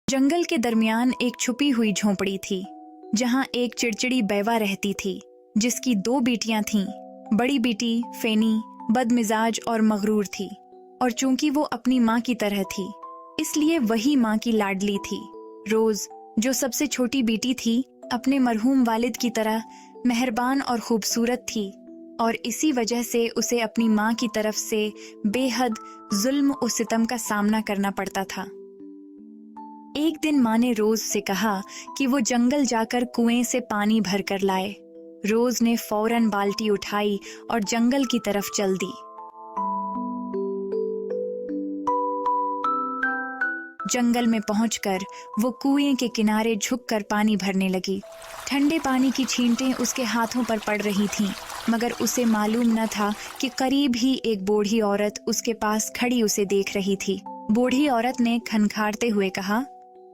जंगल के दरमियान एक छुपी हुई झोंपड़ी थी, जहां एक चिड़चिड़ी बैवा रहती थी, जिसकी दो बेटियां थीं। बड़ी बेटी फैनी बदमिजाज और मगरूर थी, और चूंकि वो अपनी माँ की तरह थी, इसलिए वही माँ की लाडली थी। रोज, जो सबसे छोटी बेटी थी, अपने मरहूम वालिद की तरह मेहरबान और खूबसूरत थी, और इसी वजह से उसे अपनी माँ की तरफ से बेहद जुल्म और सितम का सामना करना पड़ता था। एक दिन माँ ने रोज से कहा कि वो जंगल जाकर कुएं से पानी भर कर लाए। रोज ने फौरन बाल्टी उठाई और जंगल की तरफ चल दी। जंगल में पहुंचकर वो कुएं के किनारे झुककर पानी भरने लगी। ठंडे पानी की छींटें उसके हाथों पर पड़ रही थीं, मगर उसे मालूम न था कि करीब ही एक बूढ़ी औरत उसके पास खड़ी उसे देख रही थी। बूढ़ी औरत ने खनखारते हुए कहा,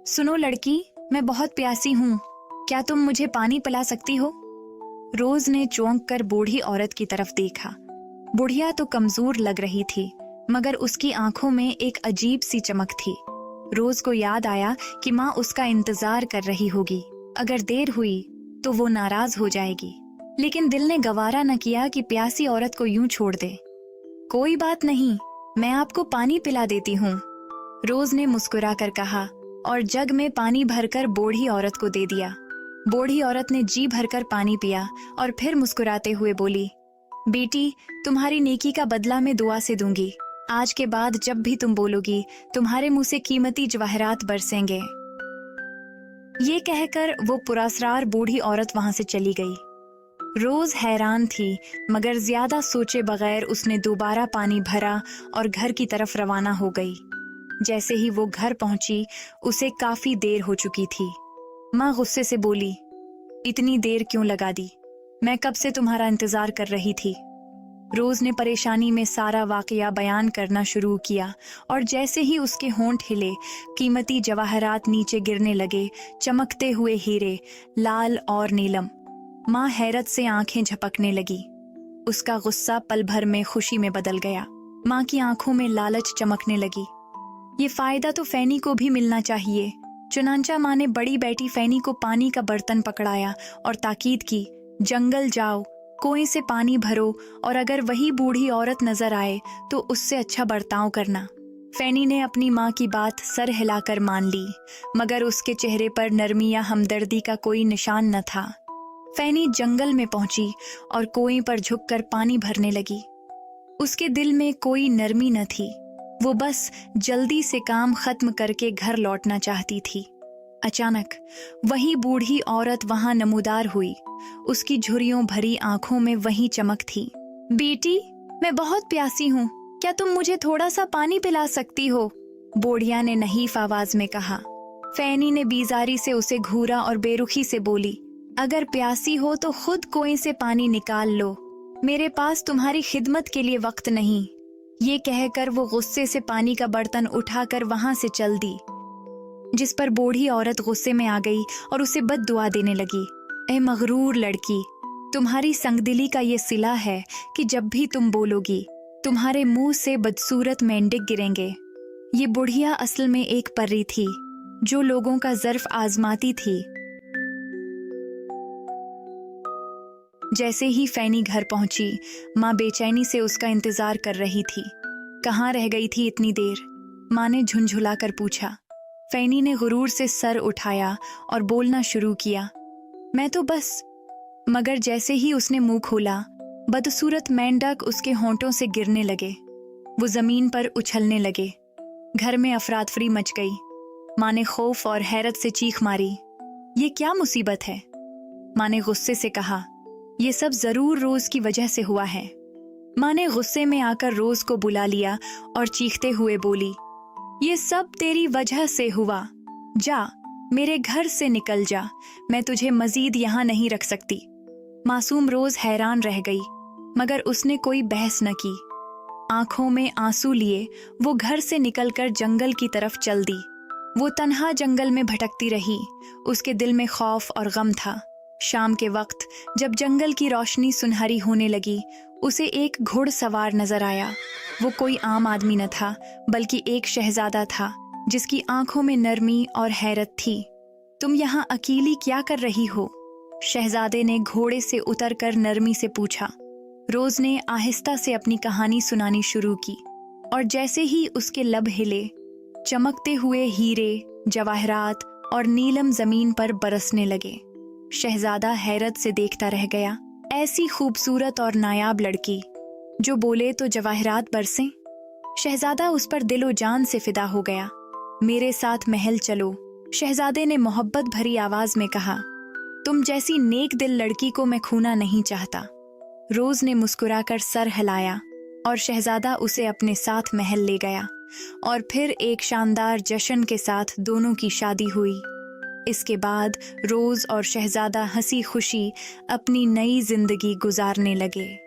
सुनो लड़की, मैं बहुत प्यासी हूँ, क्या तुम मुझे पानी पिला सकती हो? रोज ने चौंक कर बूढ़ी औरत की तरफ देखा। बुढ़िया तो कमजोर लग रही थी, मगर उसकी आंखों में एक अजीब सी चमक थी। रोज को याद आया कि माँ उसका इंतजार कर रही होगी। अगर देर हुई तो वो नाराज हो जाएगी, लेकिन दिल ने गवारा न किया कि प्यासी औरत को यूं छोड़ दे। कोई बात नहीं, मैं आपको पानी पिला देती हूँ, रोज ने मुस्कुरा कर कहा, और जग में पानी भरकर बूढ़ी औरत को दे दिया। बूढ़ी औरत ने जी भरकर पानी पिया और फिर मुस्कुराते हुए बोली, बेटी, तुम्हारी नेकी का बदला मैं दुआ से दूंगी। आज के बाद जब भी तुम बोलोगी, तुम्हारे मुंह से कीमती जवाहरात बरसेंगे। ये कहकर वो पुरस्कार बूढ़ी औरत वहां से चली गई। रोज हैरान थी, मगर ज्यादा सोचे बगैर उसने दोबारा पानी भरा और घर की तरफ रवाना हो गई। जैसे ही वो घर पहुंची, उसे काफी देर हो चुकी थी। माँ गुस्से से बोली, इतनी देर क्यों लगा दी? मैं कब से तुम्हारा इंतजार कर रही थी। रोज ने परेशानी में सारा वाकया बयान करना शुरू किया, और जैसे ही उसके होंठ हिले, कीमती जवाहरात नीचे गिरने लगे, चमकते हुए हीरे, लाल और नीलम। माँ हैरत से आंखें झपकने लगी। उसका गुस्सा पल भर में खुशी में बदल गया। माँ की आंखों में लालच चमकने लगी। ये फायदा तो फैनी को भी मिलना चाहिए। चुनांचा माँ ने बड़ी बेटी फैनी को पानी का बर्तन पकड़ाया और ताकीद की, जंगल जाओ, कुएं से पानी भरो, और अगर वही बूढ़ी औरत नजर आए तो उससे अच्छा बर्ताव करना। फैनी ने अपनी माँ की बात सर हिलाकर मान ली, मगर उसके चेहरे पर नरमी या हमदर्दी का कोई निशान न था। फैनी जंगल में पहुंची और कुएं पर झुककर पानी भरने लगी। उसके दिल में कोई नरमी न थी, वो बस जल्दी से काम खत्म करके घर लौटना चाहती थी। अचानक वही बूढ़ी औरत वहां नमूदार हुई। उसकी झुर्रियों भरी आंखों में वही चमक थी। बेटी, मैं बहुत प्यासी हूँ, क्या तुम मुझे थोड़ा सा पानी पिला सकती हो? बूढ़िया ने नहीफ आवाज में कहा। फैनी ने बीजारी से उसे घूरा और बेरुखी से बोली, अगर प्यासी हो तो खुद कुएं से पानी निकाल लो, मेरे पास तुम्हारी खिदमत के लिए वक्त नहीं। ये कहकर वो गुस्से से पानी का बर्तन उठाकर वहां से चल दी, जिस पर बूढ़ी औरत गुस्से में आ गई और उसे बद्दुआ देने लगी। ए मगरूर लड़की, तुम्हारी संगदिली का ये सिला है कि जब भी तुम बोलोगी, तुम्हारे मुंह से बदसूरत मेंढक गिरेंगे। ये बुढ़िया असल में एक परी थी, जो लोगों का ज़र्फ आजमाती थी। जैसे ही फैनी घर पहुंची, माँ बेचैनी से उसका इंतजार कर रही थी। कहाँ रह गई थी इतनी देर? माँ ने झुंझुला कर पूछा। फैनी ने गुरूर से सर उठाया और बोलना शुरू किया, मैं तो बस। मगर जैसे ही उसने मुंह खोला, बदसूरत मेंढक उसके होंठों से गिरने लगे। वो जमीन पर उछलने लगे। घर में अफरातफरी मच गई। माँ ने खौफ और हैरत से चीख मारी, ये क्या मुसीबत है? माँ ने गुस्से से कहा, ये सब जरूर रोज की वजह से हुआ है। माँ ने गुस्से में आकर रोज को बुला लिया और चीखते हुए बोली, ये सब तेरी वजह से हुआ। जा, मेरे घर से निकल जा, मैं तुझे मजीद यहाँ नहीं रख सकती। मासूम रोज हैरान रह गई, मगर उसने कोई बहस न की। आंखों में आंसू लिए वो घर से निकलकर जंगल की तरफ चल दी। वो तन्हा जंगल में भटकती रही। उसके दिल में खौफ और गम था। शाम के वक्त जब जंगल की रोशनी सुनहरी होने लगी, उसे एक घुड़सवार नजर आया। वो कोई आम आदमी न था, बल्कि एक शहजादा था, जिसकी आंखों में नरमी और हैरत थी। तुम यहाँ अकेली क्या कर रही हो? शहजादे ने घोड़े से उतरकर नरमी से पूछा। रोज ने आहिस्ता से अपनी कहानी सुनानी शुरू की और जैसे ही उसके लब हिले, चमकते हुए हीरे, जवाहरात और नीलम जमीन पर बरसने लगे। शहजादा हैरत से देखता रह गया। ऐसी खूबसूरत और नायाब लड़की, जो बोले तो जवाहरात बरसें। शहजादा उस पर दिलो जान से फिदा हो गया। मेरे साथ महल चलो, शहजादे ने मोहब्बत भरी आवाज में कहा। तुम जैसी नेक दिल लड़की को मैं खूना नहीं चाहता। रोज ने मुस्कुराकर सर हिलाया और शहजादा उसे अपने साथ महल ले गया और फिर एक शानदार जश्न के साथ दोनों की शादी हुई। इसके बाद रोज और शहजादा हंसी खुशी अपनी नई जिंदगी गुजारने लगे।